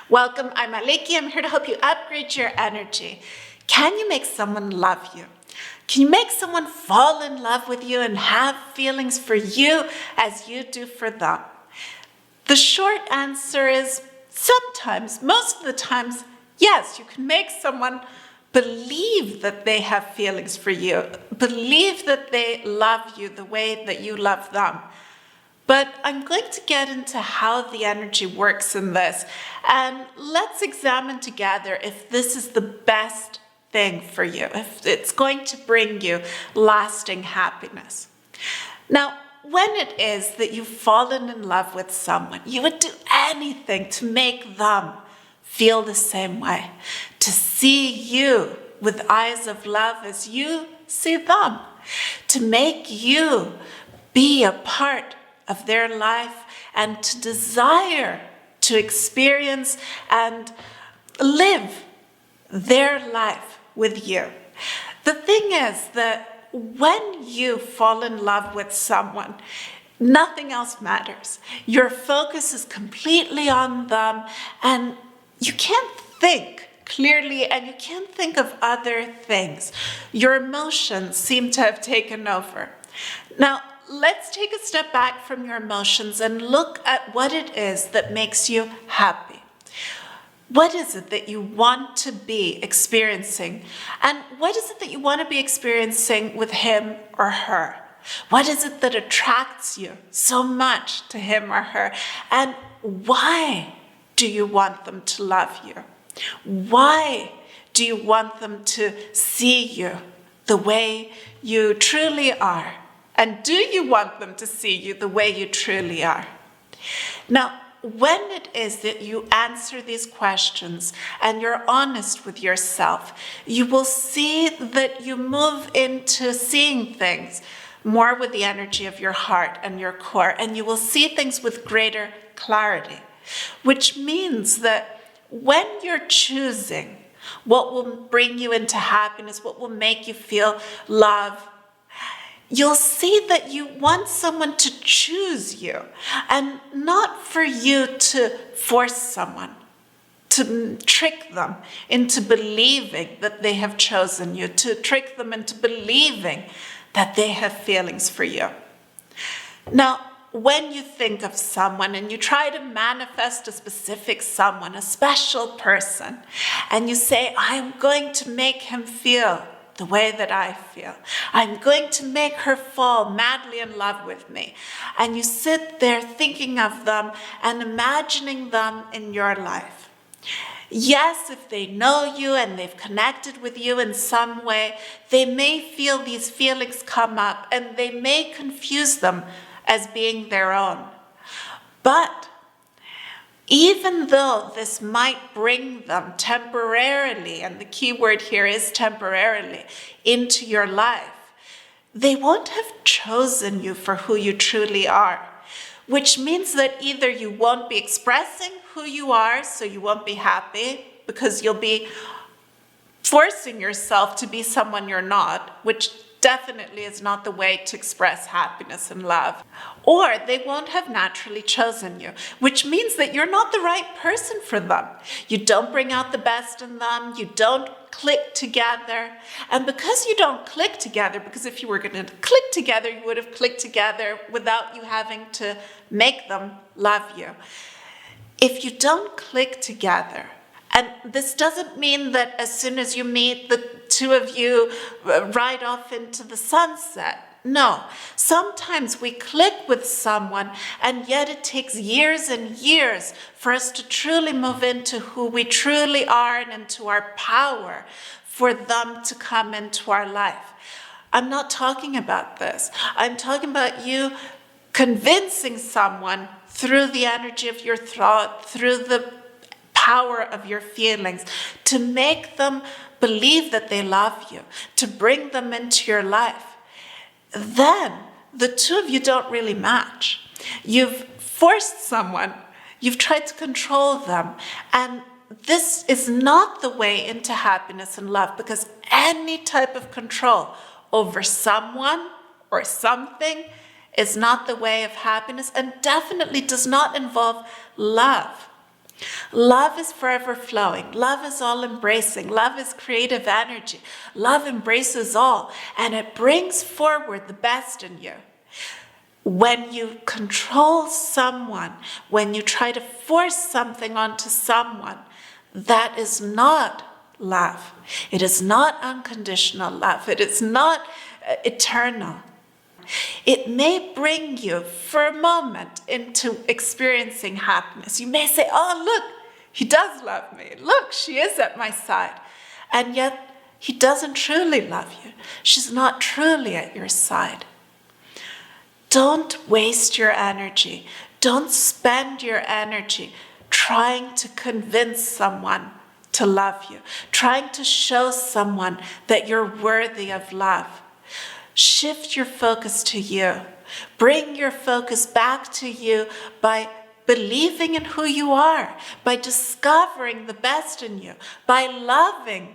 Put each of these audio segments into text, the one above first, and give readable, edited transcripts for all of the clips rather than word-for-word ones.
Welcome, I'm Aliki. I'm here to help you upgrade your energy. Can you make someone love you? Can you make someone fall in love with you and have feelings for you as you do for them? The short answer is sometimes, most of the times, yes, you can make someone believe that they have feelings for you, believe that they love you the way that you love them. But I'm going to get into how the energy works in this, and let's examine together if this is the best thing for you, if it's going to bring you lasting happiness. Now, when it is that you've fallen in love with someone, you would do anything to make them feel the same way, to see you with eyes of love as you see them, to make you be a part of their life and to desire to experience and live their life with you. The thing is that when you fall in love with someone, nothing else matters. Your focus is completely on them, and you can't think clearly and you can't think of other things. Your emotions seem to have taken over. Now, let's take a step back from your emotions and look at what it is that makes you happy. What is it that you want to be experiencing? And what is it that you want to be experiencing with him or her? What is it that attracts you so much to him or her? And why do you want them to love you? Why do you want them to see you the way you truly are? And do you want them to see you the way you truly are? Now, when it is that you answer these questions and you're honest with yourself, you will see that you move into seeing things more with the energy of your heart and your core, and you will see things with greater clarity, which means that when you're choosing what will bring you into happiness, what will make you feel love, you'll see that you want someone to choose you and not for you to force someone, to trick them into believing that they have chosen you, to trick them into believing that they have feelings for you. Now, when you think of someone and you try to manifest a specific someone, a special person, and you say, I'm going to make him feel the way that I feel. I'm going to make her fall madly in love with me. And you sit there thinking of them and imagining them in your life. Yes, if they know you and they've connected with you in some way, they may feel these feelings come up and they may confuse them as being their own. But even though this might bring them temporarily, and the key word here is temporarily, into your life, they won't have chosen you for who you truly are, which means that either you won't be expressing who you are, so you won't be happy because you'll be forcing yourself to be someone you're not, which definitely is not the way to express happiness and love. Or they won't have naturally chosen you, which means that you're not the right person for them. You don't bring out the best in them. You don't click together. And because you don't click together, because if you were going to click together, you would have clicked together without you having to make them love you. If you don't click together, and this doesn't mean that as soon as you meet, the two of you ride off into the sunset. No, sometimes we click with someone and yet it takes years and years for us to truly move into who we truly are and into our power for them to come into our life. I'm not talking about this. I'm talking about you convincing someone through the energy of your thought, through the power of your feelings, to make them believe that they love you, to bring them into your life. Then the two of you don't really match. You've forced someone, you've tried to control them, and this is not the way into happiness and love, because any type of control over someone or something is not the way of happiness and definitely does not involve love. Love is forever flowing. Love is all embracing. Love is creative energy. Love embraces all, and it brings forward the best in you. When you control someone, when you try to force something onto someone, that is not love. It is not unconditional love. It is not eternal. It may bring you for a moment into experiencing happiness. You may say, oh, look, he does love me. Look, she is at my side. And yet he doesn't truly love you. She's not truly at your side. Don't waste your energy. Don't spend your energy trying to convince someone to love you, trying to show someone that you're worthy of love. Shift your focus to you. Bring your focus back to you by believing in who you are, by discovering the best in you, by loving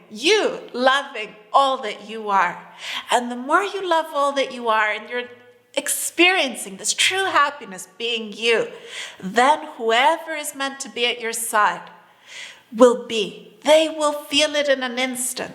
all that you are. And the more you love all that you are, and you're experiencing this true happiness being you, then whoever is meant to be at your side will be. They will feel it in an instant.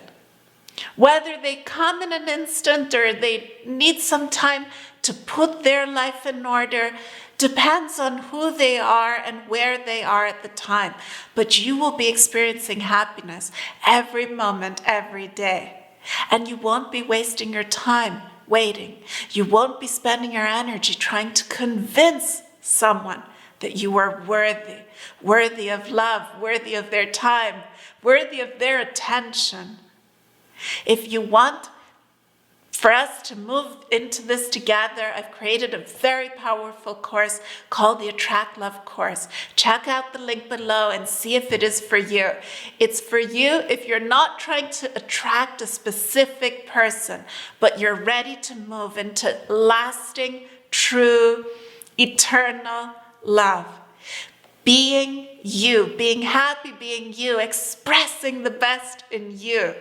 Whether they come in an instant or they need some time to put their life in order depends on who they are and where they are at the time. But you will be experiencing happiness every moment, every day. And you won't be wasting your time waiting. You won't be spending your energy trying to convince someone that you are worthy of love, worthy of their time, worthy of their attention. If you want for us to move into this together, I've created a very powerful course called the Attract Love course. Check out the link below and see if it is for you. It's for you if you're not trying to attract a specific person, but you're ready to move into lasting, true, eternal love. Being you, being happy being you, expressing the best in you.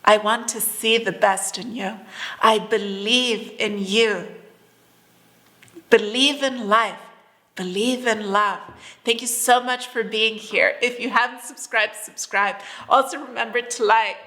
I want to see the best in you. I believe in you. Believe in life. Believe in love. Thank you so much for being here. If you haven't subscribed, subscribe. Also remember to like.